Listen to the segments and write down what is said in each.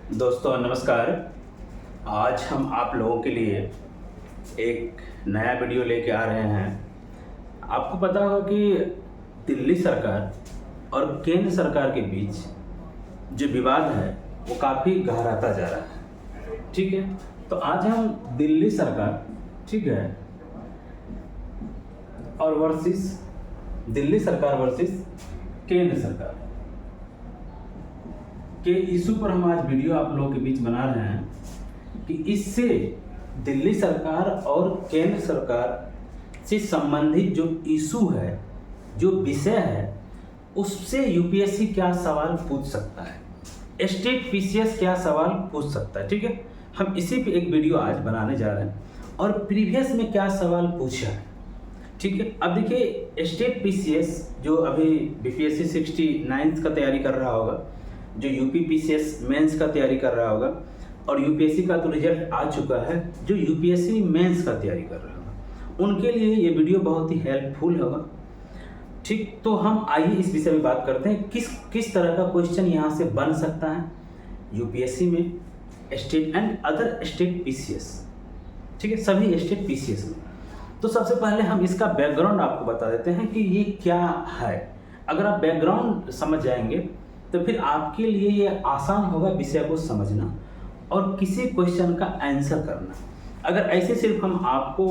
दोस्तों नमस्कार। आज हम आप लोगों के लिए एक नया वीडियो लेके आ रहे हैं। आपको पता होगा कि दिल्ली सरकार और केंद्र सरकार के बीच जो विवाद है वो काफ़ी गहराता जा रहा है। ठीक है, तो आज हम दिल्ली सरकार, ठीक है, और वर्सेस दिल्ली सरकार वर्सेस केंद्र सरकार के इशू पर हम आज वीडियो आप लोगों के बीच बना रहे हैं कि इससे दिल्ली सरकार और केंद्र सरकार से संबंधित जो इशू है, जो विषय है, उससे यूपीएससी क्या सवाल पूछ सकता है, स्टेट पीसीएस क्या सवाल पूछ सकता है। ठीक है, हम इसी पे एक वीडियो आज बनाने जा रहे हैं और प्रीवियस में क्या सवाल पूछा है। ठीक है, अब देखिए स्टेट पीसीएस जो अभी बीपीएससी 69 का तैयारी कर रहा होगा, जो यूपी पीसीएस मेंस का तैयारी कर रहा होगा, और यूपीएससी का तो रिजल्ट आ चुका है, जो यूपीएससी मेंस का तैयारी कर रहा होगा उनके लिए ये वीडियो बहुत ही हेल्पफुल होगा। ठीक, तो हम आइए इस विषय में बात करते हैं किस तरह का क्वेश्चन यहाँ से बन सकता है यूपीएससी में, state and other state PCS. ठीक है, सभी स्टेट पीसीएस में। तो सबसे पहले हम इसका बैकग्राउंड आपको बता देते हैं कि ये क्या है। अगर आप बैकग्राउंड समझ जाएंगे तो फिर आपके लिए ये आसान होगा विषय को समझना और किसी क्वेश्चन का आंसर करना। अगर ऐसे सिर्फ हम आपको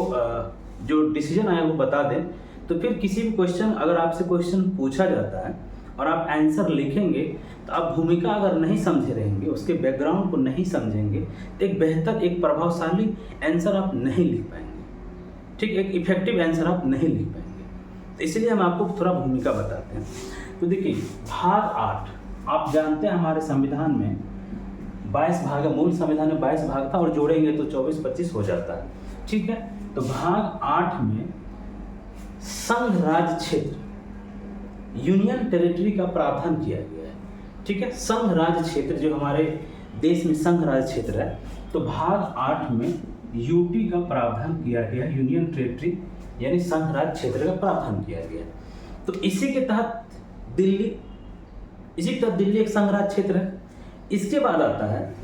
जो डिसीजन आया वो बता दें तो फिर किसी भी क्वेश्चन, अगर आपसे क्वेश्चन पूछा जाता है और आप आंसर लिखेंगे तो आप भूमिका अगर नहीं समझे रहेंगे, उसके बैकग्राउंड को नहीं समझेंगे तो एक बेहतर, एक प्रभावशाली आंसर आप नहीं लिख पाएंगे। ठीक, एक इफेक्टिव आंसर आप नहीं लिख पाएंगे। तो इसलिए हम आपको थोड़ा भूमिका बताते हैं। तो देखिए भाग 8, आप जानते हैं हमारे संविधान में 22 भाग है, मूल संविधान में 22 भाग था और जोड़ेंगे तो 24-25 हो जाता है। ठीक है, तो भाग 8 में संघ राज्य क्षेत्र, यूनियन टेरिटरी का प्रावधान किया गया है। ठीक है, संघ राज्य क्षेत्र जो हमारे देश में संघ राज्य क्षेत्र है, तो भाग 8 में यूटी का प्रावधान किया गया, यूनियन टेरिटरी यानी संघ राज्य क्षेत्र का प्रावधान किया गया। तो इसी के तहत दिल्ली एक संघ राज्य क्षेत्र है। इसके बाद आता है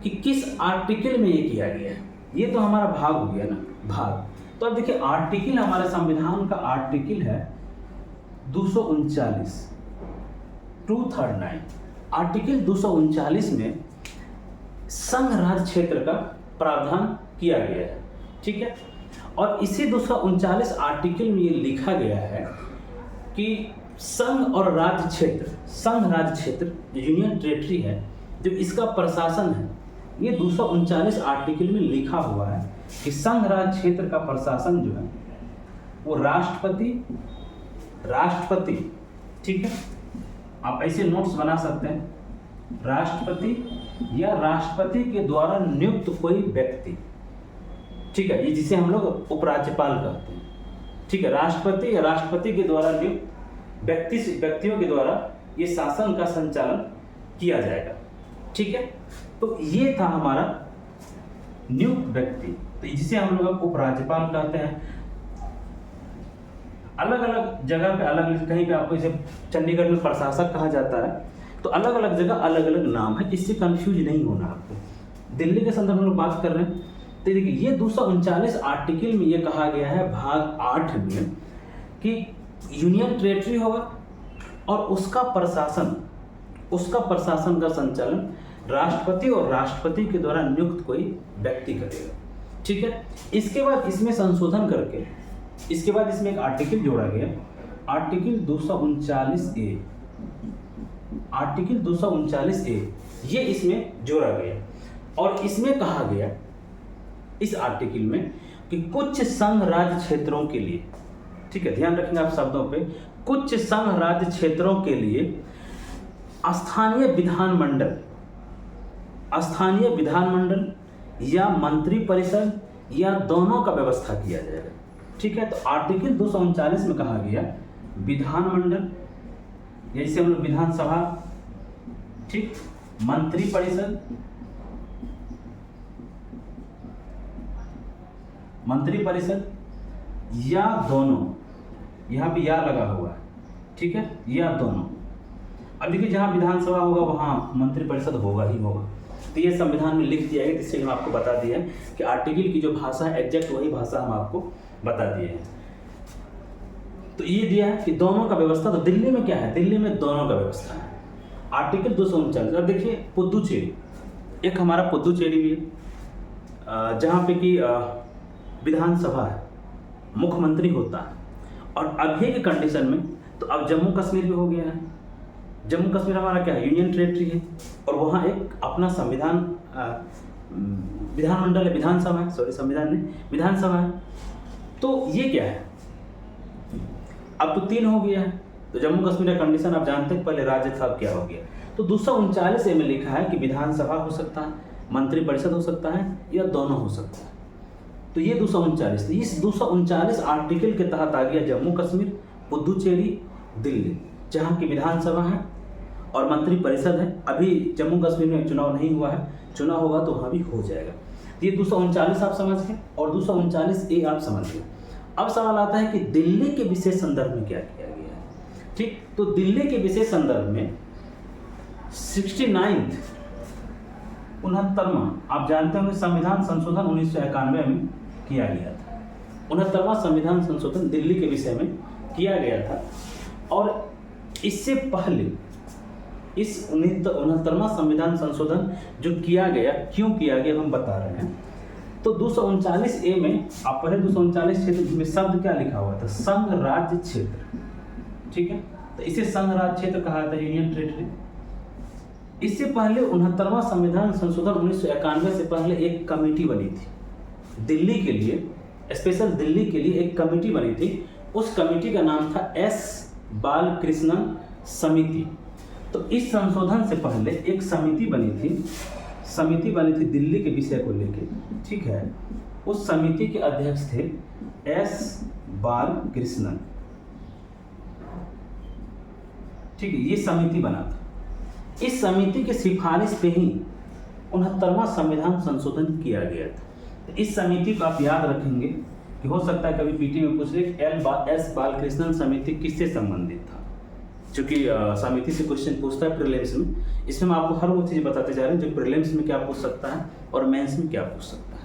कि किस आर्टिकल में ये किया गया है। ये तो हमारा भाग हो गया ना, भाग। तो अब देखिए आर्टिकल, हमारे संविधान का आर्टिकल है 239, 239। आर्टिकल 239 में संघ राज्य क्षेत्र का प्रावधान किया गया है। ठीक है, और इसी 239 आर्टिकल में ये लिखा गया है कि संघ और राज्य क्षेत्र, संघ राज्य क्षेत्र जो यूनियन टेरिटरी है, जो इसका प्रशासन है, ये 239 आर्टिकल में लिखा हुआ है कि संघ राज्य क्षेत्र का प्रशासन जो है वो राष्ट्रपति, ठीक है, आप ऐसे नोट्स बना सकते हैं, राष्ट्रपति या राष्ट्रपति के द्वारा नियुक्त कोई व्यक्ति। ठीक है, ये जिसे हम लोग उपराज्यपाल कहते हैं। ठीक है, राष्ट्रपति या राष्ट्रपति के द्वारा नियुक्त व्यक्तियों के द्वारा ये शासन का संचालन किया जाएगा। ठीक है, तो ये था हमारा नियुक्त व्यक्ति, तो जिसे हम लोग उपराज्यपाल कहते हैं। अलग अलग जगह पे अलग, कहीं पे आपको इसे चंडीगढ़ में प्रशासक कहा जाता है, तो अलग अलग जगह अलग अलग नाम है, इससे कंफ्यूज नहीं होना आपको। दिल्ली के संदर्भ में लोग बात कर रहे हैं, तो देखिए ये 239 आर्टिकल में ये कहा गया है भाग 8 में कि यूनियन टेरिटरी होगा और उसका प्रशासन का संचालन राष्ट्रपति और राष्ट्रपति के द्वारा नियुक्त कोई व्यक्ति करेगा। ठीक है, इसके बाद इसमें संशोधन करके, इसके बाद इसमें एक आर्टिकल जोड़ा गया, आर्टिकल 239A, आर्टिकल 239A ये इसमें जोड़ा गया और इसमें कहा गया इस आर्टिकल में कि कुछ संघ राज्य क्षेत्रों के लिए, ठीक है, ध्यान रखेंगे आप शब्दों पे, कुछ संघ राज्य क्षेत्रों के लिए स्थानीय विधानमंडल या मंत्री परिषद या दोनों का व्यवस्था किया जाएगा। ठीक है, तो आर्टिकल 239 में कहा गया विधानमंडल, जैसे हम लोग विधानसभा, ठीक, मंत्री परिषद या दोनों, यहाँ पे या लगा हुआ है, ठीक है, या दोनों। अब देखिए जहाँ विधानसभा होगा वहाँ मंत्रिपरिषद होगा ही होगा, तो ये संविधान में लिख दिया है, जिससे हम आपको बता दिया है कि आर्टिकल की जो भाषा है एग्जैक्ट वही भाषा हम आपको बता दिए हैं। तो ये दिया है कि दोनों का व्यवस्था, तो दिल्ली में क्या है, दिल्ली में दोनों का व्यवस्था है। आर्टिकल 239, अब देखिए पुदुचेरी, एक हमारा पुदुचेरी भी है जहाँ पे कि विधानसभा है, मुख्यमंत्री होता है, और अभी के कंडीशन में तो अब जम्मू कश्मीर भी हो गया है। जम्मू कश्मीर हमारा क्या है, यूनियन टेरिटरी है, और वहाँ एक अपना संविधान, विधानमंडल है, विधानसभा है, सॉरी संविधान नहीं, विधानसभा है। तो ये क्या है, अब तो 3 हो गया है। तो जम्मू कश्मीर का कंडीशन आप जानते हैं, पहले राज्य था, अब क्या हो गया। तो 239 में लिखा है कि विधानसभा हो सकता है, मंत्रिपरिषद हो सकता है, या दोनों हो सकता है। तो ये 239, इस 239 आर्टिकल के तहत आ गया जम्मू कश्मीर, पुदुचेरी, दिल्ली, जहाँ की विधानसभा है और मंत्रिपरिषद है। अभी जम्मू कश्मीर में चुनाव नहीं हुआ है, चुनाव होगा तो वहाँ भी हो जाएगा। ये 239 आप समझ गए, और 239A आप समझ गए। अब सवाल आता है कि दिल्ली के विशेष संदर्भ में क्या किया गया है। ठीक, तो दिल्ली के विशेष संदर्भ में 69वां, आप जानते होंगे संविधान संशोधन 1991 में किया गया था। 69वां संविधान संशोधन दिल्ली के विषय में किया गया था, और इससे पहले इस 69वां संविधान संशोधन जो किया गया, क्यों किया गया हम बता रहे हैं। तो 239A में आप पढ़े, 239 क्षेत्र में शब्द क्या लिखा हुआ था, संघ राज्य क्षेत्र। ठीक है, तो इसे संघ राज्य क्षेत्र कहा जाता है, यूनियन टेरिटरी। इससे पहले 69वां संविधान संशोधन 1991 से पहले एक कमेटी बनी थी दिल्ली के लिए, स्पेशल दिल्ली के लिए एक कमेटी बनी थी। उस कमेटी का नाम था एस बालकृष्णन समिति। तो इस संशोधन से पहले एक समिति बनी थी दिल्ली के विषय को लेकर। ठीक है, उस समिति के अध्यक्ष थे एस बालकृष्णन। ठीक है, ये समिति बना था। इस समिति की सिफारिश पे ही 69वां संविधान संशोधन किया गया था। तो इस समिति को आप याद रखेंगे कि हो सकता है कभी पीटी में पूछ ले एस बालकृष्णन समिति किससे संबंधित था, क्योंकि समिति से क्वेश्चन पूछता है प्रीलिम्स में। इसमें हम आपको हर वो चीज़ बताते जा रहे हैं जो प्रीलिम्स में क्या पूछ सकता है और मेंस में क्या पूछ सकता है।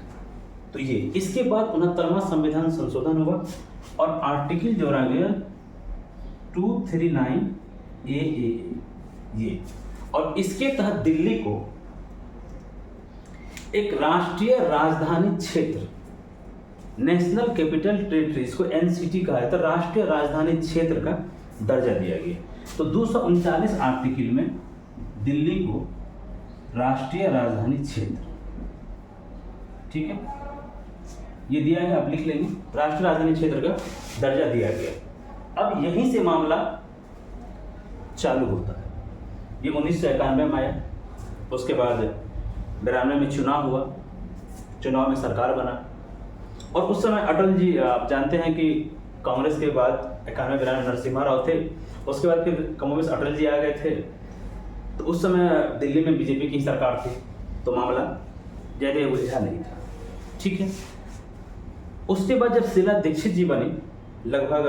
तो ये इसके बाद 69वां संविधान संशोधन हुआ, और आर्टिकल जोड़ा गया 239A ये, और इसके तहत दिल्ली को एक राष्ट्रीय राजधानी क्षेत्र, नेशनल कैपिटल टेरिटरी, इसको एनसीटी कहा जाता है, राष्ट्रीय राजधानी क्षेत्र का दर्जा दिया गया। तो 239 आर्टिकल में दिल्ली को राष्ट्रीय राजधानी क्षेत्र, ठीक है, ये दिया है, आप लिख लेंगे, राष्ट्रीय राजधानी क्षेत्र का दर्जा दिया गया। अब यहीं से मामला चालू होता है। ये 1991 में आया, उसके बाद 92 में चुनाव हुआ, चुनाव में सरकार बना, और उस समय अटल जी, आप जानते हैं कि कांग्रेस के बाद 91-92 नरसिम्हा राव थे, उसके बाद फिर कमोबेश अटल जी आ गए थे। तो उस समय दिल्ली में बीजेपी की सरकार थी, तो मामला ज़्यादा उलझा नहीं था। ठीक है, उसके बाद जब शीला दीक्षित जी बनी, लगभग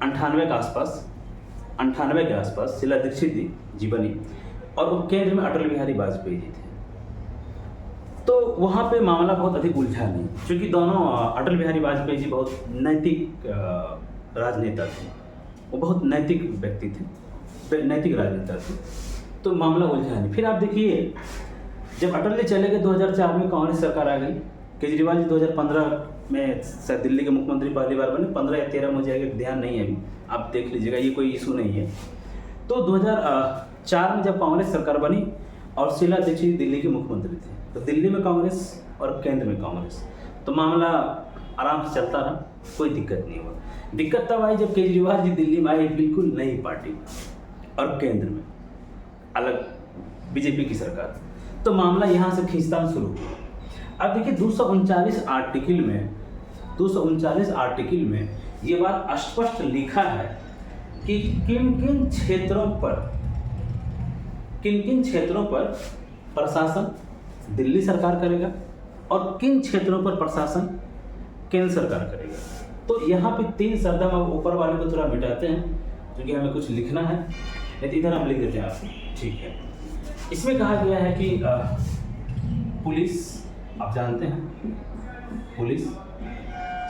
98 के आसपास, 98 के आसपास शीला दीक्षित जी बनी, और वो केंद्र में अटल बिहारी वाजपेयी जी थे। तो वहाँ पे मामला बहुत अधिक उलझा नहीं, क्योंकि दोनों, अटल बिहारी वाजपेयी जी बहुत नैतिक राजनेता थे, वो बहुत नैतिक व्यक्ति थे, नैतिक राजनेता थे, तो मामला उलझा नहीं। फिर आप देखिए, जब अटल जी चले गए 2004 में कांग्रेस सरकार आ गई, केजरीवाल जी 2015 में दिल्ली के मुख्यमंत्री पहली बार बने, 15 या 13 मुझे ध्यान नहीं है अभी, आप देख लीजिएगा, ये कोई इशू नहीं है। तो 2004 में जब कांग्रेस सरकार बनी और शीला दीक्षित दिल्ली के मुख्यमंत्री थे, तो दिल्ली में कांग्रेस और केंद्र में कांग्रेस, तो मामला आराम से चलता रहा, कोई दिक्कत नहीं हुआ। दिक्कत तब आई जब केजरीवाल जी दिल्ली में आए, बिल्कुल नई पार्टी, और केंद्र में अलग बीजेपी की सरकार, तो मामला यहाँ से खींचतान शुरू हुआ। अब देखिए 239 आर्टिकल में ये बात स्पष्ट लिखा है कि किन किन क्षेत्रों पर प्रशासन दिल्ली सरकार करेगा और किन क्षेत्रों पर प्रशासन केंद्र सरकार करेगा। तो यहाँ पे 3 शब्द हम ऊपर वाले को थोड़ा मिटाते हैं, क्योंकि हमें कुछ लिखना है, नहीं तो इधर हम लिख देते हैं आपको। ठीक है, इसमें कहा गया है कि पुलिस, आप जानते हैं पुलिस,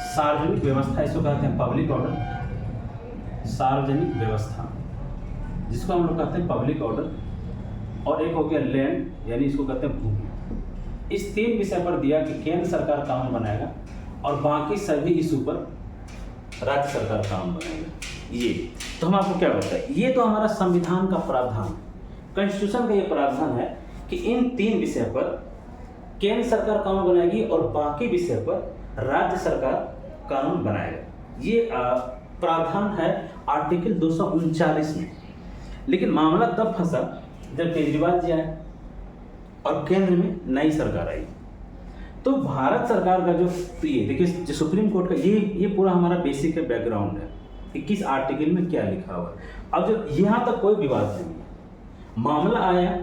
सार्वजनिक व्यवस्था, इसको कहते हैं पब्लिक ऑर्डर, सार्वजनिक व्यवस्था जिसको हम लोग कहते हैं पब्लिक ऑर्डर, और एक हो गया लैंड यानी इसको कहते हैं भूमि। इस 3 विषय पर दिया कि केंद्र सरकार कानून बनाएगा और बाकी सभी इशू पर राज्य सरकार कानून बनाएगा। ये तो हम आपको क्या बताएं, ये तो हमारा संविधान का प्रावधान, कॉन्स्टिट्यूशन का ये प्रावधान है कि इन 3 विषय पर केंद्र सरकार कानून बनाएगी और बाकी विषय पर राज्य सरकार कानून बनाएगा। ये प्रावधान है आर्टिकल 239 में। लेकिन मामला तब फंसा जब केजरीवाल जी आए और केंद्र में नई सरकार आई। तो भारत सरकार का जो ये देखिए, जो सुप्रीम कोर्ट का ये पूरा हमारा बेसिक बैकग्राउंड है कि किस आर्टिकल में क्या लिखा हुआ है। अब जो यहाँ तक कोई विवाद नहीं है, मामला आया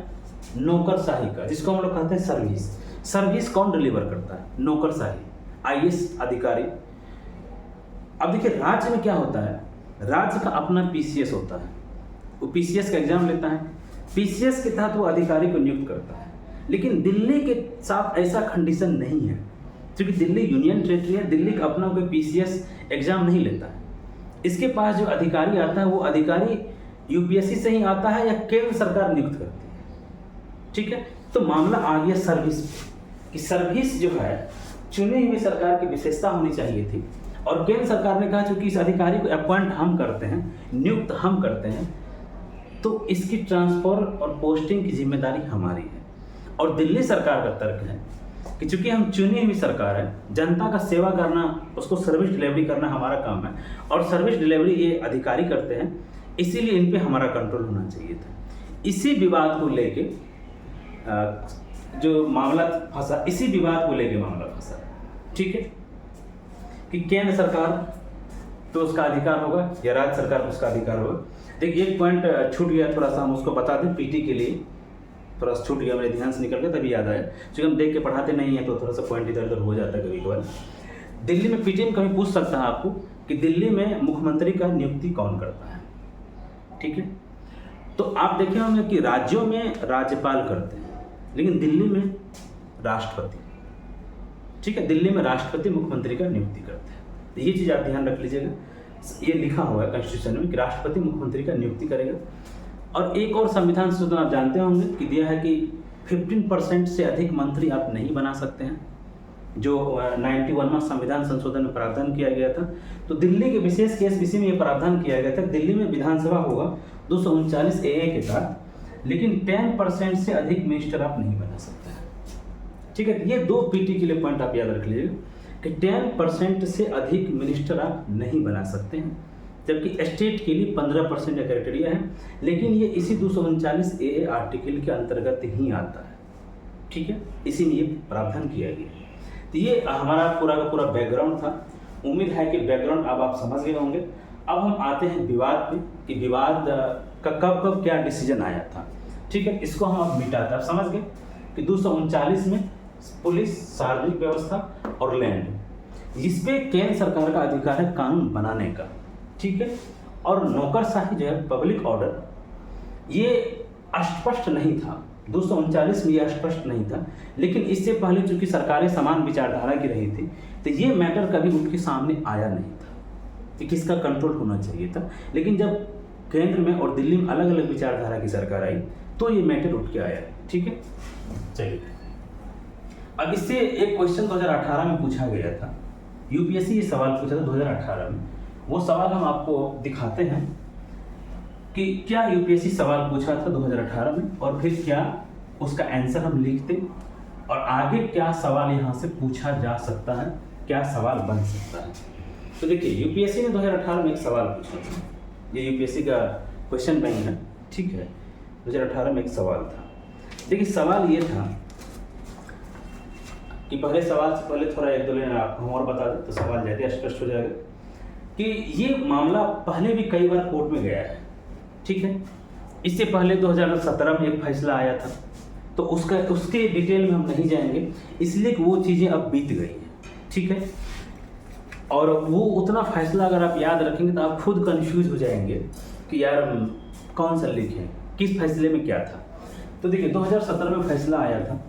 नौकरशाही का, जिसको हम लोग कहते हैं सर्विस। सर्विस कौन डिलीवर करता है? नौकरशाही, आईएएस अधिकारी। अब देखिए राज्य में क्या होता है, राज्य का अपना पीसीएस होता है, वो पीसीएस का एग्जाम लेता है, पीसीएस के तहत वो अधिकारी को नियुक्त करता है। लेकिन दिल्ली के साथ ऐसा कंडीशन नहीं है, क्योंकि दिल्ली यूनियन टेरिटरी है, दिल्ली का अपना कोई पीसीएस एग्जाम नहीं लेता है। इसके पास जो अधिकारी आता है वो अधिकारी यूपीएससी से ही आता है या केंद्र सरकार नियुक्त करती है। ठीक है, तो मामला आ गया सर्विस की। सर्विस जो है चुनी हुई सरकार की विशेषता होनी चाहिए थी, और केंद्र सरकार ने कहा चूंकि इस अधिकारी को अपॉइंट हम करते हैं, नियुक्त हम करते हैं, तो इसकी ट्रांसफर और पोस्टिंग की जिम्मेदारी हमारी है। और दिल्ली सरकार का तर्क है कि चूंकि हम चुनी हुई सरकार है, जनता का सेवा करना, उसको सर्विस डिलीवरी करना हमारा काम है, और सर्विस डिलीवरी ये अधिकारी करते हैं, इसीलिए इन पे हमारा कंट्रोल होना चाहिए था। इसी विवाद को लेके जो मामला फंसा, इसी विवाद को लेके मामला फंसा। ठीक है, कि केंद्र सरकार तो उसका अधिकार होगा या राज्य सरकार उसका अधिकार होगा। देखिए एक पॉइंट छूट गया, थोड़ा सा हम उसको बता दें, पीटी के लिए थोड़ा सा छूट गया, मेरे ध्यान से निकल गया, तभी याद आया। क्योंकि हम देख के पढ़ाते नहीं हैं तो थोड़ा सा पॉइंट इधर उधर हो जाता है कभी कभार। दिल्ली में पीटी में कभी पूछ सकता है आपको कि दिल्ली में मुख्यमंत्री का नियुक्ति कौन करता है। ठीक है, तो आप देखे होंगे कि राज्यों में राज्यपाल करते हैं, लेकिन दिल्ली में राष्ट्रपति। ठीक है, दिल्ली में राष्ट्रपति मुख्यमंत्री का नियुक्ति करते हैं। तो ये चीज़ आप ध्यान रख लीजिएगा, ये लिखा हुआ है कॉन्स्टिट्यूशन में कि राष्ट्रपति मुख्यमंत्री का नियुक्ति करेगा। और एक और संविधान संशोधन आप जानते होंगे कि दिया है कि 15% से अधिक मंत्री आप नहीं बना सकते हैं, जो 91वां संविधान संशोधन में प्रावधान किया गया था। तो दिल्ली के विशेष केस विषय में ये प्रावधान किया गया था, दिल्ली में विधानसभा होगा 239 AA के तहत, लेकिन 10% से अधिक मिनिस्टर आप नहीं बना सकते हैं। ठीक है, ये 2 पीटी के लिए पॉइंट आप याद रख लीजिएगा कि 10% से अधिक मिनिस्टर आप नहीं बना सकते हैं, जबकि स्टेट के लिए 15% का क्राइटेरिया है, लेकिन ये इसी 239 AA आर्टिकल के अंतर्गत ही आता है। ठीक है, इसी में ये प्रावधान किया गया। तो ये हमारा पूरा का पूरा बैकग्राउंड था। उम्मीद है कि बैकग्राउंड अब आप समझ गए होंगे। अब हम आते हैं विवाद पे कि विवाद का कब कब क्या डिसीजन आया था। ठीक है, इसको हम अब मिटाते हैं। आप समझ गए कि 239 में पुलिस, सार्वजनिक व्यवस्था और लैंड, इस पे केंद्र सरकार का अधिकार है कानून बनाने का। ठीक है, और नौकरशाही जो है पब्लिक ऑर्डर, ये अस्पष्ट नहीं था, 239 में ये स्पष्ट नहीं था। लेकिन इससे पहले चूंकि सरकारें समान विचारधारा की रही थी, तो ये मैटर कभी उनके सामने आया नहीं था कि किसका कंट्रोल होना चाहिए था। लेकिन जब केंद्र में और दिल्ली में अलग अलग विचारधारा की सरकार आई तो ये मैटर उठ के आया। ठीक है, चलिए अब इससे एक क्वेश्चन 2018 में पूछा गया था, यूपीएससी ये सवाल पूछा था 2018 में। वो सवाल हम आपको दिखाते हैं कि क्या यूपीएससी सवाल पूछा था 2018 में, और फिर क्या उसका आंसर हम लिखते, और आगे क्या सवाल यहाँ से पूछा जा सकता है, क्या सवाल बन सकता है। तो देखिए यूपीएससी ने 2018 में एक सवाल पूछा था, ये यूपीएससी का क्वेश्चन बैंक है। ठीक है, 2018 में एक सवाल था। देखिए सवाल ये था कि पहले सवाल से पहले थोड़ा एक दो लाइन हम और बता दें तो सवाल ज़्यादा स्पष्ट हो जाएगा कि ये मामला पहले भी कई बार कोर्ट में गया है। ठीक है, इससे पहले 2017 में एक फैसला आया था, तो उसके डिटेल में हम नहीं जाएंगे, इसलिए कि वो चीज़ें अब बीत गई हैं। ठीक है, और वो उतना फैसला अगर आप याद रखेंगे तो आप खुद कंफ्यूज हो जाएंगे कि यार कौन सा लिखें, किस फैसले में क्या था। तो देखिए 2017 में फैसला आया था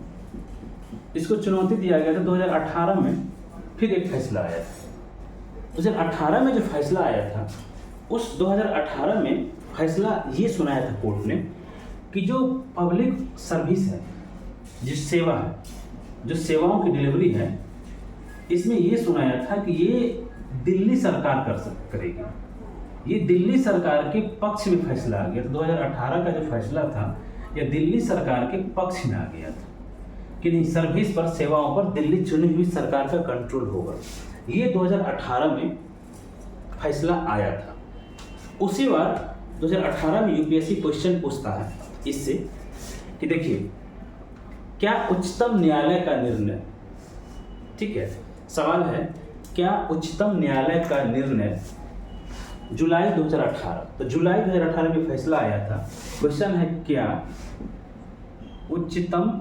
इसको चुनौती दिया गया था। 2018 में फिर एक फैसला आया था। 2018 में जो फैसला आया था, उस 2018 में फैसला ये सुनाया था कोर्ट ने कि जो पब्लिक सर्विस है, जो सेवा है, जो सेवाओं की डिलीवरी है, इसमें ये सुनाया था कि ये दिल्ली सरकार करेगी। ये दिल्ली सरकार के पक्ष में फैसला आ गया। तो 2018 का जो फैसला था यह दिल्ली सरकार के पक्ष में आ गया था कि नहीं, सर्विस पर, सेवाओं पर दिल्ली चुनी हुई सरकार का कंट्रोल होगा। ये 2018 में फैसला आया था। उसी बार 2018 में यूपीएससी क्वेश्चन पूछता है इससे कि देखिए, क्या उच्चतम न्यायालय का निर्णय, ठीक है, सवाल है क्या उच्चतम न्यायालय का निर्णय जुलाई 2018, तो जुलाई 2018 में फैसला आया था। क्वेश्चन है क्या उच्चतम,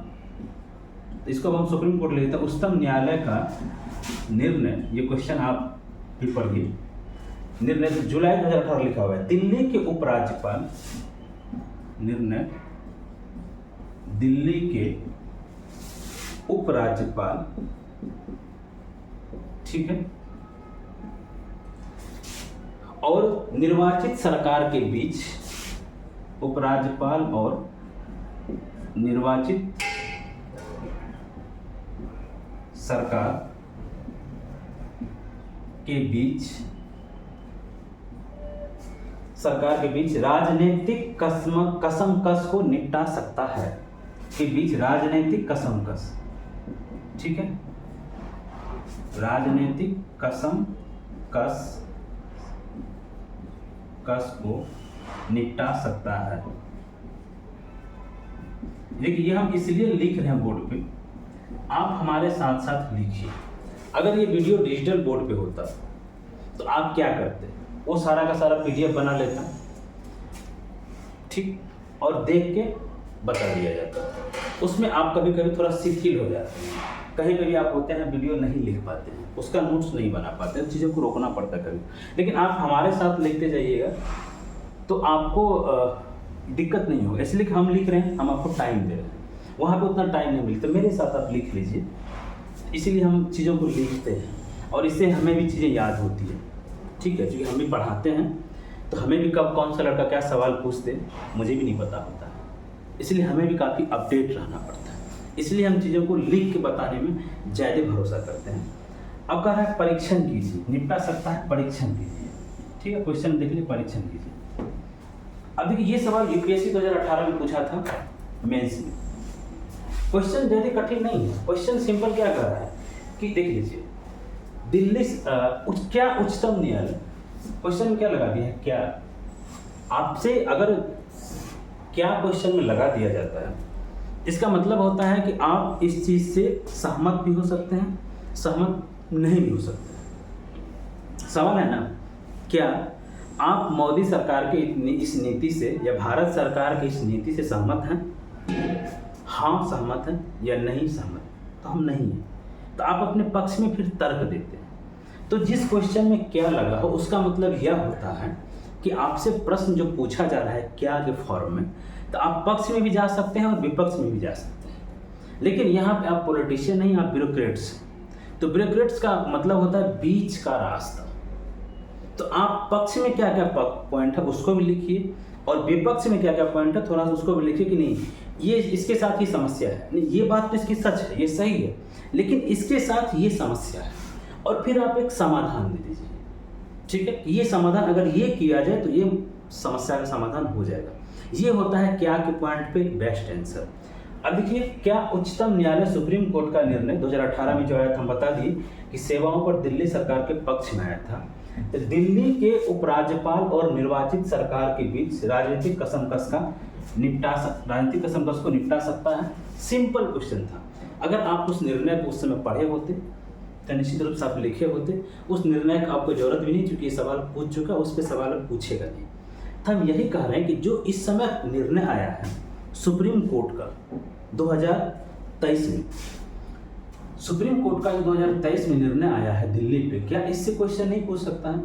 इसको हम सुप्रीम कोर्ट ले लेते हैं, उच्चतम न्यायालय का निर्णय, ये क्वेश्चन आप भी पढ़िए। निर्णय जुलाई 2018 लिखा हुआ है। दिल्ली के उपराज्यपाल, निर्णय दिल्ली के उपराज्यपाल, ठीक है, और निर्वाचित सरकार के बीच, उपराज्यपाल और निर्वाचित सरकार के बीच, राजनीतिक कसमकस को निपटा सकता है, के बीच राजनीतिक कसमकस, ठीक है, राजनीतिक कसमकस को निपटा सकता है। देखिए, ये हम इसलिए लिख रहे हैं बोर्ड पे, आप हमारे साथ साथ लिखिए। अगर ये वीडियो डिजिटल बोर्ड पे होता तो आप क्या करते, वो सारा का सारा पीडीएफ बना लेता, ठीक, और देख के बता दिया जाता। उसमें आप कभी कभी थोड़ा शिथिल हो जाते हैं, कहीं कभी आप होते हैं वीडियो नहीं लिख पाते हैं, उसका नोट्स नहीं बना पाते हैं, चीज़ों को रोकना पड़ता है कभी। लेकिन आप हमारे साथ लिखते जाइएगा तो आपको दिक्कत नहीं होगा। इसलिए कि हम लिख रहे हैं, हम आपको टाइम दे रहे हैं, वहाँ पे उतना टाइम नहीं मिलता। मेरे साथ आप लिख लीजिए, इसीलिए हम चीज़ों को लिखते हैं और इससे हमें भी चीज़ें याद होती है, ठीक है, क्योंकि हम भी पढ़ाते हैं तो हमें भी कब कौन सा लड़का क्या सवाल पूछते मुझे भी नहीं पता होता है, इसलिए हमें भी काफ़ी अपडेट रहना पड़ता है। इसलिए हम चीज़ों को लिख के बताने में ज़्यादा भरोसा करते हैं। अब कह रहा है परीक्षण कीजिए, निपटा सकता है, परीक्षण कीजिए, ठीक है, क्वेश्चन देख लीजिए, परीक्षण कीजिए। अब देखिए, ये सवाल यूपीएससी 2018 में पूछा था मेंस में। क्वेश्चन ज़्यादा कठिन नहीं है, क्वेश्चन सिंपल क्या कर रहा है कि देख लीजिए, दिल्ली क्या उच्चतम न्यायालय, क्वेश्चन में क्या लगा दिया है, क्या आपसे अगर क्या क्वेश्चन में लगा दिया जाता है, इसका मतलब होता है कि आप इस चीज़ से सहमत भी हो सकते हैं, सहमत नहीं भी हो सकते। सवाल है ना, क्या आप मोदी सरकार के इस नीति से या भारत सरकार की इस नीति से सहमत हैं? हाँ सहमत हैं या नहीं सहमत? तो हम नहीं हैं, तो आप अपने पक्ष में फिर तर्क देते हैं। तो जिस क्वेश्चन में क्या लगा हो उसका मतलब यह होता है कि आपसे प्रश्न जो पूछा जा रहा है क्या के फॉर्म में, तो आप पक्ष में भी जा सकते हैं और विपक्ष में भी जा सकते हैं। लेकिन यहाँ पे आप पॉलिटिशियन नहीं, आप ब्यूरोक्रेट्स हैं। तो ब्यूरोक्रेट्स का मतलब होता है बीच का रास्ता। तो आप पक्ष में क्या क्या पॉइंट है उसको भी लिखिए और विपक्ष में क्या क्या पॉइंट है थोड़ा सा उसको भी लिखिए कि नहीं ये इसके साथ ही समस्या है, नहीं ये बात तो इसकी सच है, ये सही है, लेकिन इसके साथ ये समस्या है, और फिर आप एक समाधान दे दीजिए। ठीक है, ये समाधान अगर ये किया जाए तो ये समस्या का समाधान हो जाएगा। ये होता है क्या के पॉइंट पे बेस्ट आंसर। अब देखिए, क्या उच्चतम न्यायालय सुप्रीम कोर्ट का निर्णय 2018 में जो आया था, हम बता दिए कि सेवाओं पर दिल्ली सरकार के पक्ष में आया था। तो दिल्ली के उपराज्यपाल और निर्वाचित सरकार के बीच राजनीतिक कसमकस को निपटा सकता है। सिंपल क्वेश्चन था। अगर आप उस निर्णय को उस समय पढ़े होते तो निश्चित रूप से आप लिखे होते। उस निर्णय का आपको जरूरत भी नहीं, क्योंकि ये सवाल पूछ चुका, उस पर सवाल पूछेगा नहीं। तो हम यही कह रहे हैं कि जो इस समय निर्णय आया है सुप्रीम कोर्ट का 2023 में, सुप्रीम कोर्ट का जो 2023 में निर्णय आया है दिल्ली पे, क्या इससे क्वेश्चन नहीं पूछ सकता है?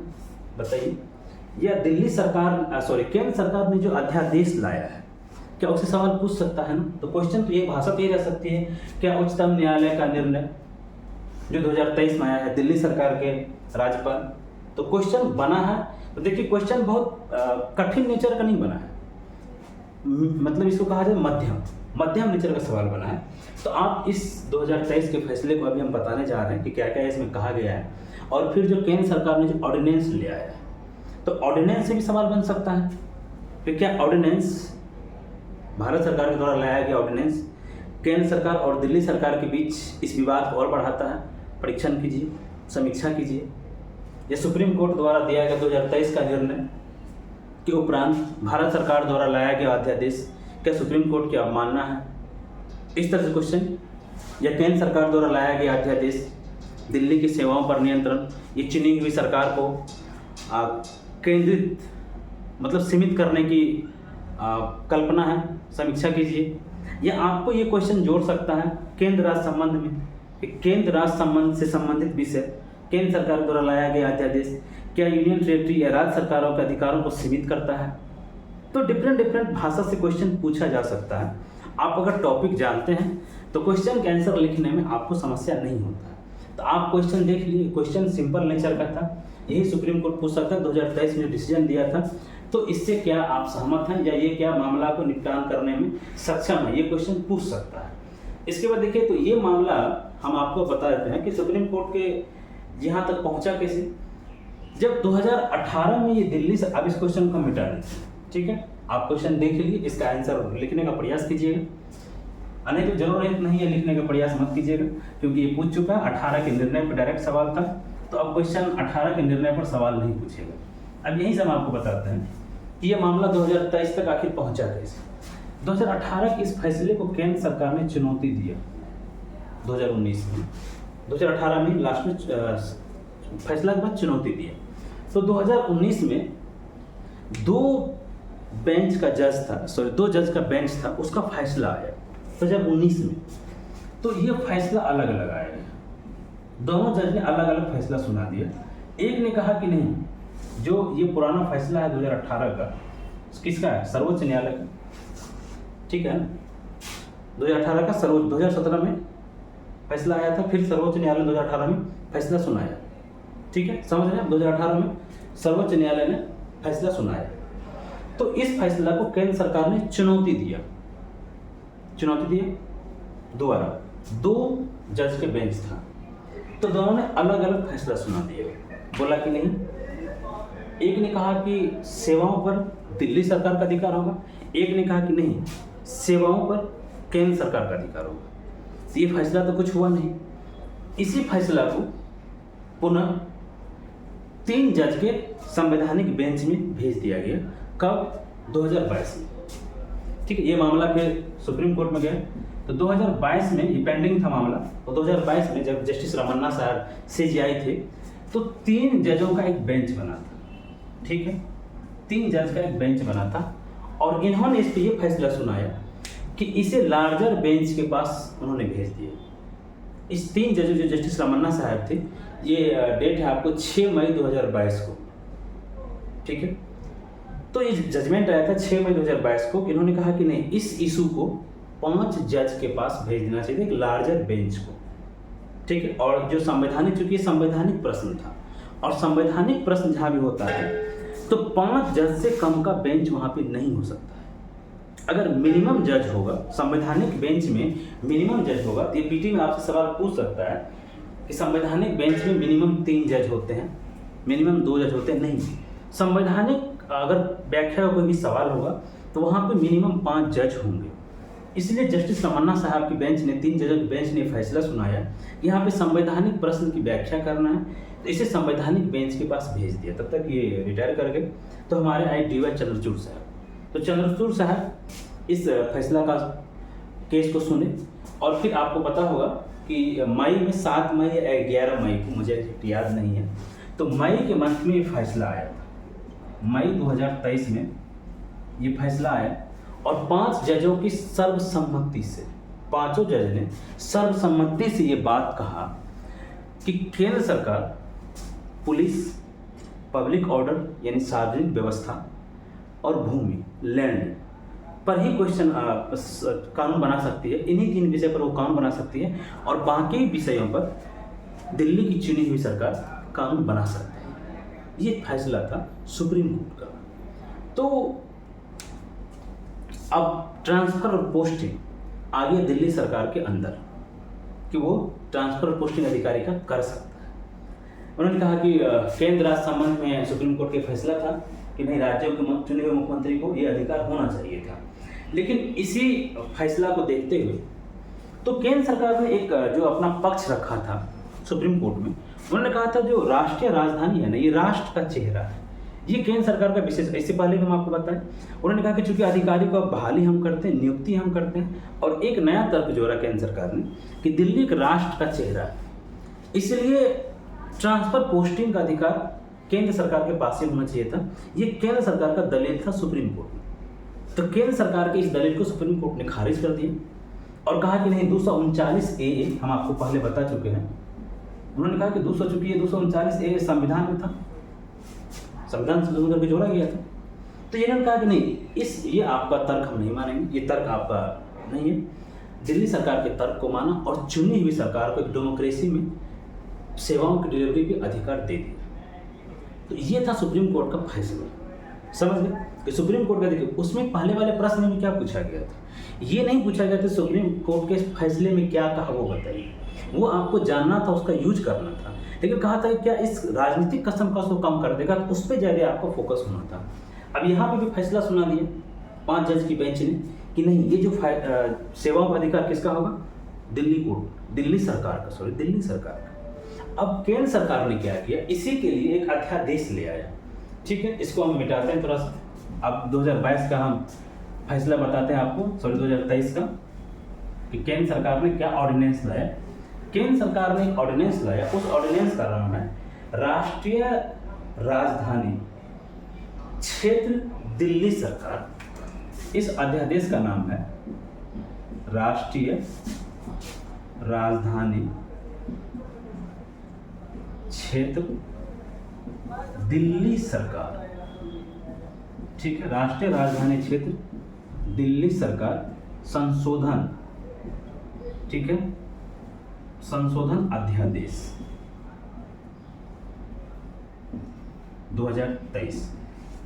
बताइए। या दिल्ली सरकार केंद्र सरकार ने जो अध्यादेश लाया है क्या उससे सवाल पूछ सकता है ना। तो क्वेश्चन तो ये भाषा तो ये रह सकती है, क्या उच्चतम न्यायालय का निर्णय जो 2023 में आया है दिल्ली सरकार के राज्यपाल, तो क्वेश्चन बना है। तो देखिए क्वेश्चन बहुत कठिन नेचर का नहीं बना है, मतलब इसको कहा जाए मध्यम नेचर का सवाल बना है। तो आप इस 2023 के फैसले को अभी हम बताने जा रहे हैं कि क्या क्या इसमें कहा गया है, और फिर जो केंद्र सरकार ने जो ऑर्डिनेंस ले आया है, तो ऑर्डिनेंस से भी सवाल बन सकता है। फिर क्या ऑर्डिनेंस भारत सरकार के द्वारा लाया गया ऑर्डिनेंस केंद्र सरकार और दिल्ली सरकार के बीच इस विवाद को और बढ़ाता है? परीक्षण कीजिए, समीक्षा कीजिए। यह सुप्रीम कोर्ट द्वारा दिया गया 2023 का निर्णय के उपरांत भारत सरकार द्वारा लाया गया अध्यादेश क्या सुप्रीम कोर्ट की अवमानना है? इस तरह से क्वेश्चन। या केंद्र सरकार द्वारा लाया गया अध्यादेश दिल्ली की सेवाओं पर नियंत्रण, ये चुनी हुई सरकार को केंद्रित मतलब सीमित करने की कल्पना है? समीक्षा कीजिए। या आपको ये क्वेश्चन जोड़ सकता है केंद्र राज्य संबंध में, केंद्र राज्य संबंध से संबंधित विषय केंद्र सरकार द्वारा लाया गया अध्यादेश क्या यूनियन टेरिटरी या राज्य सरकारों के अधिकारों को सीमित करता है? तो डिफरेंट भाषा से क्वेश्चन पूछा जा सकता है। आप अगर टॉपिक जानते हैं तो क्वेश्चन के आंसर लिखने में आपको समस्या नहीं होता है। तो आप क्वेश्चन देख लीजिए, क्वेश्चन सिंपल नेचर का था, यही सुप्रीम कोर्ट पूछ सकता है। 2023 में डिसीजन दिया था, तो इससे क्या आप सहमत हैं या ये क्या मामला को निपटान करने में सक्षम है, ये क्वेश्चन पूछ सकता है। इसके बाद देखिए, तो ये मामला हम आपको बता देते हैं कि सुप्रीम कोर्ट के यहाँ तक पहुँचा कैसे। जब 2018 में ये दिल्ली से, अब इस क्वेश्चन को मिटा देते हैं, ठीक है। आप क्वेश्चन देख लीजिए, इसका आंसर लिखने का प्रयास कीजिएगा। नहीं तो जरूरत नहीं है लिखने का प्रयास मत कीजिएगा, क्योंकि ये पूछ चुका है। 18 के निर्णय पर डायरेक्ट सवाल था, तो अब क्वेश्चन 18 के निर्णय पर सवाल नहीं पूछेगा। अब यहीं से हम आपको बताते हैं कि ये मामला 2023 तक आखिर पहुंचा कैसे। 2018 के इस फैसले को केंद्र सरकार ने चुनौती दिया 2019 में। 2018 में लास्ट में फैसला के बाद चुनौती दिया। तो 2019 में दो जज का बेंच था, उसका फैसला आया 2019 में। तो ये फैसला अलग अलग आया, दोनों जज ने अलग अलग फैसला सुना दिया। एक ने कहा कि नहीं, जो ये पुराना फैसला है 2018 का, किसका है? सर्वोच्च न्यायालय का, ठीक है। 2018 का 2017 में फैसला आया था, फिर सर्वोच्च न्यायालय 2018 में फैसला सुनाया, ठीक है, समझ रहे हैं। 2018 में सर्वोच्च न्यायालय ने फैसला सुनाया। तो इस फैसला को केंद्र सरकार ने चुनौती दिया दोबारा। दो जज के बेंच था, तो दोनों ने अलग अलग फैसला सुना दिया। बोला कि नहीं, एक ने कहा कि सेवाओं पर दिल्ली सरकार का अधिकार होगा, एक ने कहा कि नहीं, सेवाओं पर केंद्र सरकार का अधिकार होगा। तो ये फैसला तो कुछ हुआ नहीं। इसी फैसला को पुनः 3 जज के संवैधानिक बेंच में भेज दिया गया। कब? 2022 में, ठीक है। ये मामला फिर सुप्रीम कोर्ट में गया। तो 2022 में ये पेंडिंग था मामला, तो 2022 में जब जस्टिस रमन्ना साहब CJI थे, तो 3 जजों का एक बेंच बना था, ठीक है। 3 जज का एक बेंच बना था, और इन्होंने इस पर यह फैसला सुनाया कि इसे लार्जर बेंच के पास उन्होंने भेज दिया। इस 3 जजों जो जस्टिस रमन्ना साहब थे, ये डेट है आपको 6 मई 2022 को, ठीक है। तो ये जजमेंट आया था 6 मई 2022 को। इन्होंने कहा कि नहीं, इस इशू को 5 जज के पास भेज देना चाहिए, एक लार्जर बेंच को, ठीक है। और जो संवैधानिक, चूंकि संवैधानिक प्रश्न था, और संवैधानिक प्रश्न जहाँ भी होता है तो 5 जज से कम का बेंच वहाँ पे नहीं हो सकता है। अगर मिनिमम जज होगा, संवैधानिक बेंच में मिनिमम जज होगा, तो ये PT में आपसे सवाल पूछ सकता है कि संवैधानिक बेंच में मिनिमम 3 जज होते हैं, मिनिमम 2 जज होते हैं? नहीं। संवैधानिक अगर व्याख्या का कोई भी सवाल होगा तो वहाँ पे मिनिमम 5 जज होंगे। इसलिए जस्टिस रमन्ना साहब की बेंच ने, 3 जजों की बेंच ने फैसला सुनाया, यहाँ पे संवैधानिक प्रश्न की व्याख्या करना है, तो इसे संवैधानिक बेंच के पास भेज दिया। तब तक ये रिटायर कर गए। तो हमारे आए DY चंद्रचूड़ साहब। तो चंद्रचूड़ साहब इस फैसला का केस को सुने, और फिर आपको पता होगा कि मई में 7 मई या 11 मई को, मुझे याद नहीं है, तो मई के मंथ में ये फैसला आया था। मई 2023 में ये फैसला आया, और 5 जजों की सर्वसम्मति से, 5 जज ने सर्वसम्मति से ये बात कहा कि केंद्र सरकार पुलिस, पब्लिक ऑर्डर यानी सार्वजनिक व्यवस्था, और भूमि, लैंड, पर ही क्वेश्चन कानून बना सकती है, इन्हीं 3 विषय पर वो कानून बना सकती है, और बाकी विषयों पर दिल्ली की चुनी हुई सरकार कानून बना सकती है। ये फैसला था सुप्रीम कोर्ट का। तो अब ट्रांसफ़र और पोस्टिंग आ गया दिल्ली सरकार के अंदर कि वो ट्रांसफ़र और पोस्टिंग अधिकारी का कर सकता है। उन्होंने कहा कि केंद्र राज्य संबंध में सुप्रीम कोर्ट का फैसला था कि नहीं, राज्यों के चुने हुए मुख्यमंत्री को ये अधिकार होना चाहिए था। लेकिन इसी फैसला को देखते हुए तो केंद्र सरकार ने एक जो अपना पक्ष रखा था सुप्रीम कोर्ट में, उन्होंने कहा था जो राष्ट्रीय राजधानी है ना, ये राष्ट्र का चेहरा है, ये केंद्र सरकार का विशेष। इससे पहले हम आपको बताएं, उन्होंने कहा कि चूंकि अधिकारी को बहाली हम करते हैं, नियुक्ति हम करते हैं, और एक नया तर्क जोड़ा केंद्र सरकार ने कि दिल्ली एक राष्ट्र का चेहरा है, इसलिए ट्रांसफर पोस्टिंग का अधिकार केंद्र सरकार के पास ही होना चाहिए था। ये केंद्र सरकार का दलील था सुप्रीम कोर्ट में। तो केंद्र सरकार के इस दलील को सुप्रीम कोर्ट ने खारिज कर दिया और कहा कि नहीं, 239A हम आपको पहले बता चुके हैं। उन्होंने कहा कि 239A संविधान में था, संविधान संशोधन करके जोड़ा गया था। तो इन्होंने कहा कि नहीं, ये आपका तर्क हम नहीं मानेंगे, ये तर्क आपका नहीं है। दिल्ली सरकार के तर्क को माना और चुनी हुई सरकार को एक डेमोक्रेसी में सेवाओं की डिलीवरी के अधिकार दे दिया। तो ये था सुप्रीम कोर्ट का फैसला, समझ गए कि सुप्रीम कोर्ट का। देखिए, उसमें पहले वाले प्रश्न में क्या पूछा गया था, ये नहीं पूछा गया था सुप्रीम कोर्ट के फैसले में क्या कहा वो बताइए, वो आपको जानना था, उसका यूज करना था। लेकिन कहा था कि क्या इस राजनीतिक कसम का उसको कम कर देगा, तो उस पर ज़्यादा आपको फोकस होना था। अब यहाँ पे भी फैसला सुना दिया 5 जज की बेंच ने कि नहीं, ये जो सेवाओं का अधिकार किसका होगा, दिल्ली सरकार का। अब केंद्र सरकार ने क्या किया, इसी के लिए एक अध्यादेश ले आया। ठीक है, इसको हम मिटाते हैं थोड़ा सा। अब 2022 का हम फैसला बताते हैं आपको, 2023 का, कि केंद्र सरकार ने क्या ऑर्डिनेंस लाया। केंद्र सरकार ने एक ऑर्डिनेंस लाया, उस ऑर्डिनेंस का नाम है राष्ट्रीय राजधानी क्षेत्र दिल्ली सरकार। इस अध्यादेश का नाम है राष्ट्रीय राजधानी क्षेत्र दिल्ली सरकार। ठीक है, राष्ट्रीय राजधानी क्षेत्र दिल्ली सरकार संशोधन। ठीक है, संशोधन अध्यादेश 2023,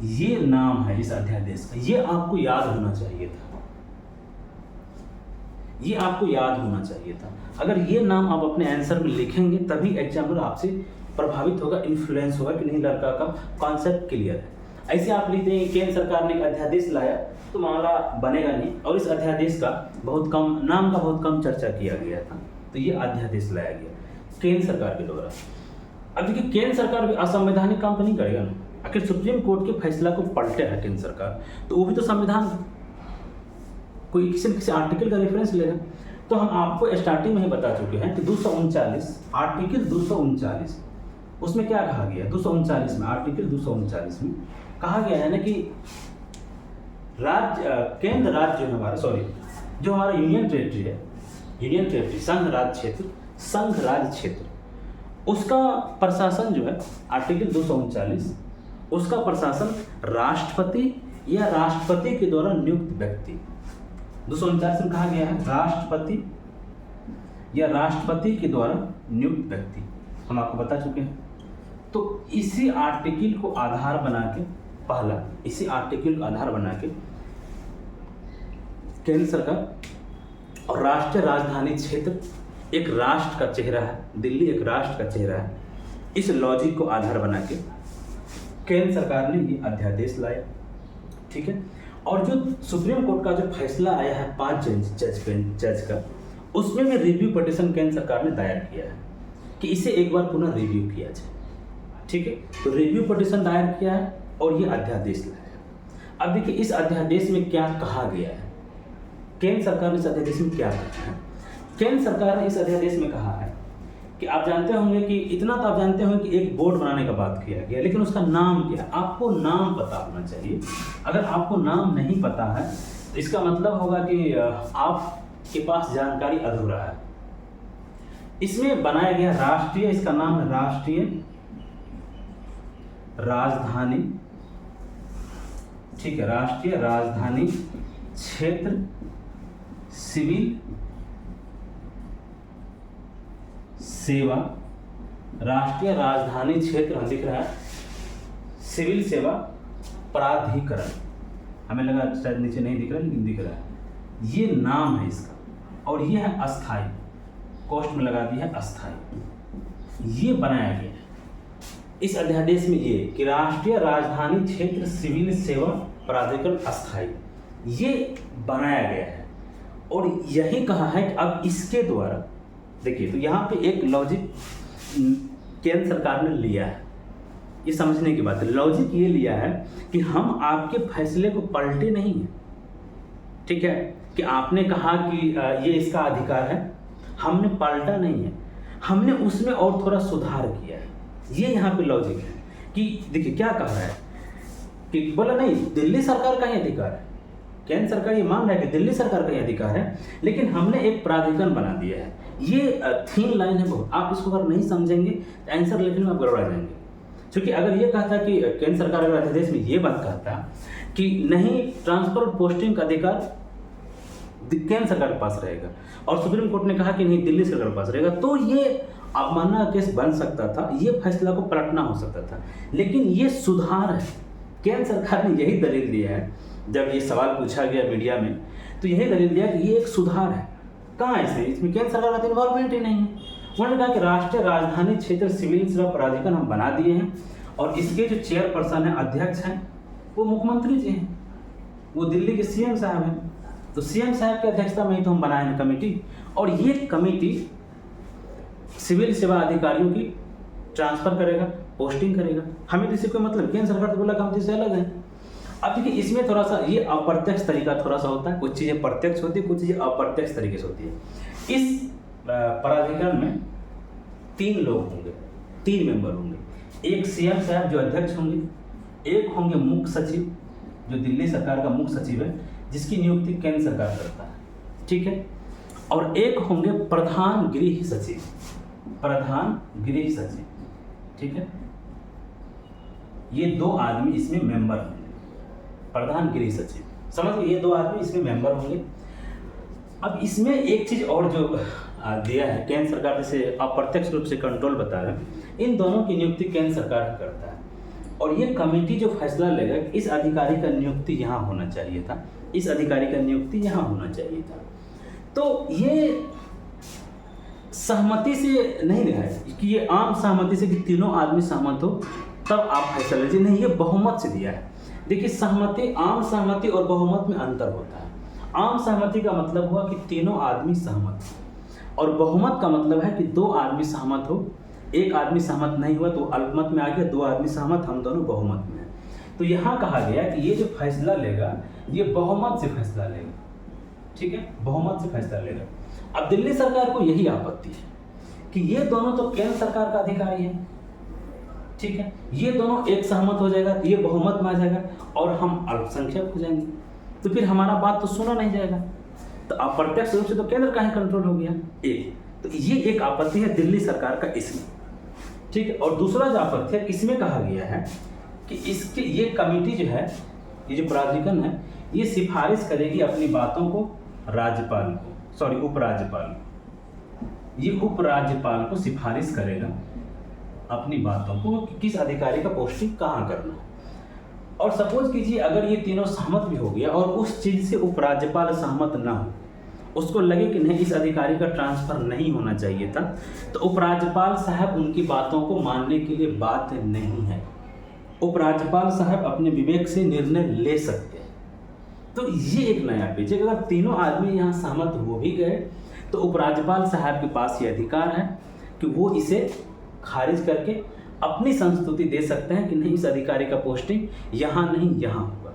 ये नाम है इस अध्यादेश का। ये आपको याद होना चाहिए था, ये आपको याद होना चाहिए था। अगर ये नाम आप अपने आंसर में लिखेंगे तभी एग्जामिनर आपसे प्रभावित होगा, इन्फ्लुएंस होगा कि नहीं, लड़का का कॉन्सेप्ट क्लियर है। ऐसे आप लिखते हैं केंद्र सरकार ने एक अध्यादेश लाया तो मामला बनेगा नहीं, और इस अध्यादेश का बहुत कम चर्चा किया गया था। तो ये अध्यादेश लाया गया केंद्र सरकार के द्वारा। अब देखिए, केंद्र सरकार भी असंवैधानिक काम तो नहीं करेगा ना, आखिर सुप्रीम कोर्ट के फैसला को पलटे है केंद्र सरकार, तो वो भी तो संविधान कोई किसी आर्टिकल का रेफरेंस लेगा। तो हम आपको स्टार्टिंग में ही बता चुके हैं कि 239 आर्टिकल 239 उसमें क्या कहा गया, 239 में, आर्टिकल 239 में कहा गया है ना कि केंद्र राज्य जो हमारा यूनियन टेरिटरी संघ राज्य क्षेत्र, उसका प्रशासन जो है, आर्टिकल 239, उसका प्रशासन राष्ट्रपति या राष्ट्रपति के द्वारा नियुक्त व्यक्ति, 239 में कहा गया है राष्ट्रपति या राष्ट्रपति के द्वारा नियुक्त व्यक्ति, हम आपको बता चुके हैं। तो इसी आर्टिकल को आधार बना के केंद्र सरकार और राष्ट्रीय राजधानी क्षेत्र एक राष्ट्र का चेहरा है, दिल्ली एक राष्ट्र का चेहरा है, इस लॉजिक को आधार बना के केंद्र सरकार ने ये अध्यादेश लाया। ठीक है, और जो सुप्रीम कोर्ट का जो फैसला आया है 5 जज का, उसमें भी रिव्यू पिटीशन केंद्र सरकार ने दायर किया है कि इसे एक बार पुनः रिव्यू किया जाए। ठीक है, तो रिव्यू पिटीशन दायर किया है और ये अध्यादेश लाया। अब देखिए, इस अध्यादेश में क्या कहा गया है, केंद्र सरकार ने इस अध्यादेश में क्या कहा है। केंद्र सरकार ने इस अध्यादेश में कहा है कि आप जानते होंगे कि इतना तो आप जानते होंगे कि एक बोर्ड बनाने का बात किया गया, लेकिन उसका नाम क्या है, आपको नाम पता होना चाहिए। अगर आपको नाम नहीं पता है तो इसका मतलब होगा कि आपके पास जानकारी अधूरा है। इसमें बनाया गया राष्ट्रीय, इसका नाम है राष्ट्रीय राजधानी। ठीक है, राष्ट्रीय राजधानी क्षेत्र सिविल सेवा, राष्ट्रीय राजधानी क्षेत्र दिख रहा है, सिविल सेवा प्राधिकरण, हमें लगा शायद नीचे नहीं दिख रहा लेकिन दिख रहा है, ये नाम है इसका, और ये है अस्थाई, कोष्ठ में लगा दिया है अस्थाई। ये बनाया गया है इस अध्यादेश में, ये कि राष्ट्रीय राजधानी क्षेत्र सिविल सेवा प्राधिकरण अस्थाई, ये बनाया गया है। और यही कहा है कि अब इसके द्वारा देखिए, तो यहाँ पे एक लॉजिक केंद्र सरकार ने लिया है, ये समझने की बात है। लॉजिक ये लिया है कि हम आपके फैसले को पलटे नहीं है, ठीक है, कि आपने कहा कि ये इसका अधिकार है, हमने पलटा नहीं है, हमने उसमें और थोड़ा सुधार किया है। ये यहाँ पे लॉजिक है कि देखिए क्या कह रहा है कि बोला नहीं, दिल्ली सरकार का ही अधिकार है, केंद्र सरकार ये मान रहा है कि दिल्ली सरकार का ही अधिकार है, लेकिन हमने एक प्राधिकरण बना दिया है। ये थीन लाइन है बहुत, आप इसको अगर नहीं समझेंगे तो आंसर लिखने में आप गड़बड़ा जाएंगे। क्योंकि अगर ये कहता कि केंद्र सरकार अगर अध्यादेश में ये बात कहता कि नहीं, ट्रांसफर और पोस्टिंग का अधिकार केंद्र सरकार के पास रहेगा, और सुप्रीम कोर्ट ने कहा कि नहीं दिल्ली सरकार के पास रहेगा, तो ये अवमानना का केस बन सकता था, ये फैसला को पलटना हो सकता था। लेकिन ये सुधार है, केंद्र सरकार ने यही दलील दिया है, जब ये सवाल पूछा गया मीडिया में तो यही दलील दिया कि ये एक सुधार है। कहाँ है इसमें केंद्र सरकार का इन्वॉल्वमेंट ही नहीं है। उन्होंने कहा कि राष्ट्रीय राजधानी क्षेत्र सिविल सेवा प्राधिकरण हम बना दिए हैं, और इसके जो चेयरपर्सन है, अध्यक्ष हैं, वो मुख्यमंत्री जी हैं, वो दिल्ली के सीएम साहब हैं। तो सीएम साहब की अध्यक्षता में ही तो हम बनाए हैं कमेटी, और ये कमेटी सिविल सेवा अधिकारियों की ट्रांसफर करेगा, पोस्टिंग करेगा। हमें किसी को मतलब, केंद्र सरकार तो बोला कमेटी से अलग है। अब देखिए इसमें थोड़ा सा ये अप्रत्यक्ष तरीका थोड़ा सा होता है, कुछ चीज़ें प्रत्यक्ष होती है, कुछ चीज़ें अप्रत्यक्ष तरीके से होती है। इस प्राधिकरण में 3 लोग होंगे, 3 मेंबर होंगे, एक सीएम साहब जो अध्यक्ष होंगे, एक होंगे मुख्य सचिव जो दिल्ली सरकार का मुख्य सचिव है, जिसकी नियुक्ति केंद्र सरकार करता है, ठीक है, और एक होंगे प्रधान गृह सचिव, प्रधान गृह सचिव, ठीक है। ये 2 आदमी इसमें मेंबर होंगे, प्रधान गृह सचिव, समझ गए, ये 2 आदमी इसमें मेंबर होंगे। अब इसमें एक चीज और जो दिया है, केंद्र सरकार जैसे अप्रत्यक्ष रूप से कंट्रोल बता रहे हैं, इन दोनों की नियुक्ति केंद्र सरकार करता है, और ये कमेटी जो फैसला लेगा इस अधिकारी का नियुक्ति यहाँ होना चाहिए था, इस अधिकारी का नियुक्ति यहाँ होना चाहिए था। तो ये सहमति से नहीं रहा है कि ये आम सहमति से कि तीनों आदमी सहमत हो तब आप फैसला लीजिए, नहीं, ये बहुमत से दिया है। देखिए सहमति, आम सहमति और बहुमत में अंतर होता है। आम सहमति का मतलब हुआ कि तीनों आदमी सहमत, और बहुमत का मतलब है कि 2 आदमी सहमत हो, एक आदमी सहमत नहीं हुआ तो अल्पमत में आ गया, 2 आदमी सहमत, हम दोनों बहुमत में हैं। तो यहाँ कहा गया कि ये जो फैसला लेगा ये बहुमत से फैसला लेगा, ठीक है, बहुमत से फैसला लेगा। अब दिल्ली सरकार को यही आपत्ति है कि ये दोनों तो केंद्र सरकार का अधिकारी है, ठीक है, ये दोनों एक सहमत हो जाएगा, ये बहुमत में आ जाएगा और हम अल्पसंख्यक हो जाएंगे, तो फिर हमारा बात तो सुना नहीं जाएगा, तो अप्रत्यक्ष रूप से तो केंद्र का ही कंट्रोल हो गया। एक तो ये एक आपत्ति है दिल्ली सरकार का इसमें, ठीक है। और दूसरा जो आपत्ति है इसमें कहा गया है कि इसके ये कमेटी जो है, ये जो प्राधिकरण है, ये सिफारिश करेगी अपनी बातों को राज्यपाल को, सॉरी उपराज्यपाल, ये उपराज्यपाल को सिफारिश करेगा अपनी बातों को कि किस अधिकारी का पोस्टिंग कहाँ करना है। और सपोज कीजिए अगर ये तीनों सहमत भी हो गया और उस चीज़ से उपराज्यपाल सहमत ना हो, उसको लगे कि नहीं इस अधिकारी का ट्रांसफर नहीं होना चाहिए था, तो उपराज्यपाल साहब उनकी बातों को मानने के लिए बाध्य नहीं है। उपराज्यपाल साहब अपने विवेक से निर्णय ले सकते हैं। तो ये एक नया पेज है, अगर तीनों आदमी यहाँ सहमत हो भी गए तो उपराज्यपाल साहब के पास ये अधिकार है कि वो इसे खारिज करके अपनी संस्तुति दे सकते हैं कि नहीं इस अधिकारी का पोस्टिंग यहाँ नहीं यहाँ होगा।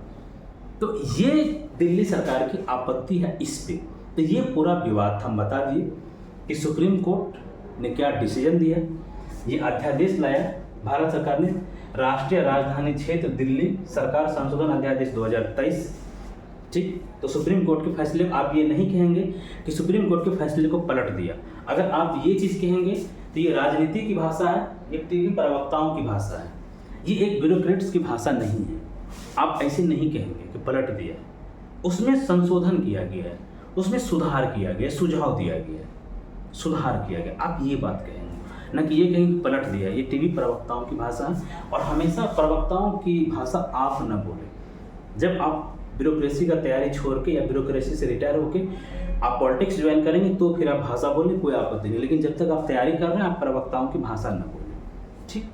तो ये दिल्ली सरकार की आपत्ति है इस पे। तो ये पूरा विवाद हम बता दिए कि सुप्रीम कोर्ट ने क्या डिसीजन दिया, ये अध्यादेश लाया भारत सरकार ने, राष्ट्रीय राजधानी क्षेत्र दिल्ली सरकार संशोधन अध्यादेश 2023, ठीक। तो सुप्रीम कोर्ट के फैसले, आप ये नहीं कहेंगे कि सुप्रीम कोर्ट के फैसले को पलट दिया। अगर आप ये चीज़ कहेंगे तो ये राजनीति की भाषा है, ये टीवी प्रवक्ताओं की भाषा है, ये एक ब्यूरोक्रेट्स की भाषा नहीं है। आप ऐसे नहीं कहेंगे कि पलट दिया। उसमें संशोधन किया गया है, उसमें सुधार किया गया, सुझाव दिया गया है, सुधार किया गया। आप ये बात कहेंगे, ना कि ये कहीं पलट दिया। ये टीवी प्रवक्ताओं की भाषा है और हमेशा प्रवक्ताओं की भाषा आप न बोलें। जब आप ब्यूरोक्रेसी का तैयारी छोड़ के या ब्यूरोक्रेसी से रिटायर होके आप पॉलिटिक्स ज्वाइन करेंगे तो फिर आप भाषा बोलें, कोई आपत्ति नहीं, लेकिन जब तक आप तैयारी कर रहे हैं आप प्रवक्ताओं की भाषा न बोलें, ठीक।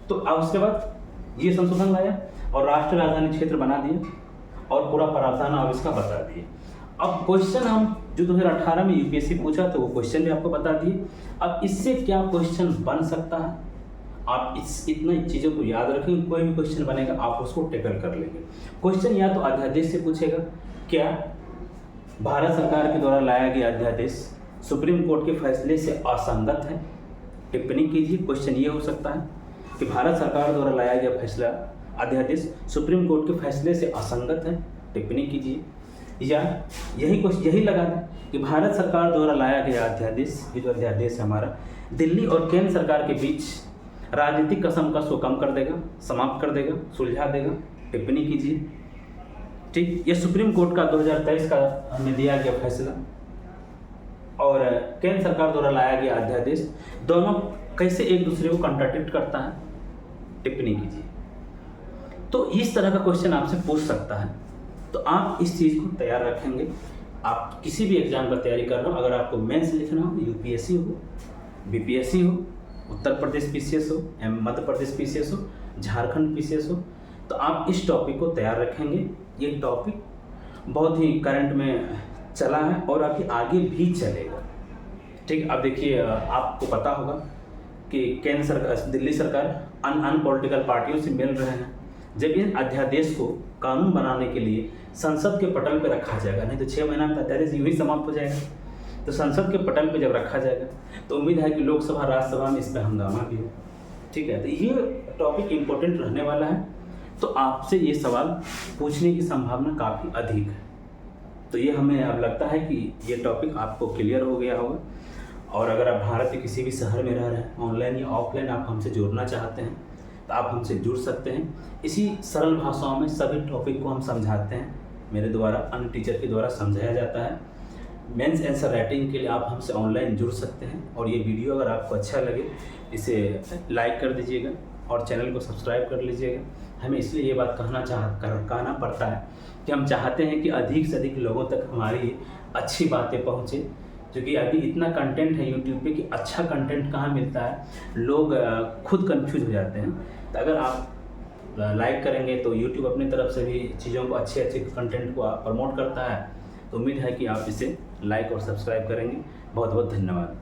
तो अब उसके बाद ये संशोधन लाया और राष्ट्रीय राजधानी क्षेत्र बना दिया और पूरा प्रावधान आप इसका बता दिए। अब क्वेश्चन हम जो 2018 में यूपीएससी पूछा तो वो क्वेश्चन भी आपको बता दिए। अब इससे क्या क्वेश्चन बन सकता है, आप इतना चीज़ों को याद रखेंगे, कोई भी क्वेश्चन बनेगा आप उसको टैकल कर लेंगे। क्वेश्चन या तो अध्यादेश से पूछेगा, क्या भारत सरकार के द्वारा लाया गया अध्यादेश सुप्रीम कोर्ट के फैसले से असंगत है, टिप्पणी कीजिए। क्वेश्चन ये हो सकता है कि भारत सरकार द्वारा लाया गया फैसला अध्यादेश सुप्रीम कोर्ट के फैसले से असंगत है, टिप्पणी कीजिए। या यही लगा दें कि भारत सरकार द्वारा लाया गया अध्यादेश, ये जो अध्यादेश है हमारा, दिल्ली और केंद्र सरकार के बीच राजनीतिक कसमकस को कम कर देगा, समाप्त कर देगा, सुलझा देगा, टिप्पणी कीजिए, ठीक। ये सुप्रीम कोर्ट का 2023 का में दिया गया फैसला और केंद्र सरकार द्वारा लाया गया अध्यादेश, दोनों कैसे एक दूसरे को कंट्राडिक्ट करता है, टिप्पणी कीजिए। तो इस तरह का क्वेश्चन आपसे पूछ सकता है, तो आप इस चीज़ को तैयार रखेंगे। आप किसी भी एग्जाम का तैयारी कर रहे हो, अगर आपको मेंस लिखना हो, यूपीएससी हो, बीपीएससी हो, उत्तर प्रदेश पीसीएस हो, मध्य प्रदेश पीसीएस हो, झारखंड पीसीएस हो, तो आप इस टॉपिक को तैयार रखेंगे। ये टॉपिक बहुत ही करंट में चला है और अभी आगे भी चलेगा, ठीक। अब देखिए, आपको पता होगा कि केंद्र सरकार, दिल्ली सरकार अन पॉलिटिकल पार्टियों से मिल रहे हैं। जब इन अध्यादेश को कानून बनाने के लिए संसद के पटल पर रखा जाएगा, नहीं तो 6 महीना में अध्यादेश यूँ ही समाप्त हो जाएगा, तो संसद के पटल पर जब रखा जाएगा तो उम्मीद है कि लोकसभा राज्यसभा में इस पर हंगामा भी हो, ठीक है। तो ये टॉपिक इम्पोर्टेंट रहने वाला है, तो आपसे ये सवाल पूछने की संभावना काफ़ी अधिक है। तो ये हमें अब लगता है कि ये टॉपिक आपको क्लियर हो गया होगा। और अगर आप भारत के किसी भी शहर में रह रहे हैं, ऑनलाइन या ऑफलाइन आप हमसे जुड़ना चाहते हैं तो आप हमसे जुड़ सकते हैं। इसी सरल भाषाओं में सभी टॉपिक को हम समझाते हैं, मेरे द्वारा, अन्य टीचर के द्वारा समझाया जाता है। मेंस आंसर राइटिंग के लिए आप हमसे ऑनलाइन जुड़ सकते हैं। और ये वीडियो अगर आपको अच्छा लगे इसे लाइक कर दीजिएगा और चैनल को सब्सक्राइब कर लीजिएगा। हमें इसलिए ये बात कहना पड़ता है कि हम चाहते हैं कि अधिक से अधिक लोगों तक हमारी अच्छी बातें पहुँचे, क्योंकि अभी इतना कंटेंट है यूट्यूब पे कि अच्छा कंटेंट कहाँ मिलता है, लोग खुद कंफ्यूज हो जाते हैं। तो अगर आप लाइक करेंगे तो यूट्यूब अपनी तरफ से भी चीज़ों को अच्छे कंटेंट को प्रमोट करता है। तो उम्मीद है कि आप इसे लाइक और सब्सक्राइब करेंगे। बहुत बहुत धन्यवाद।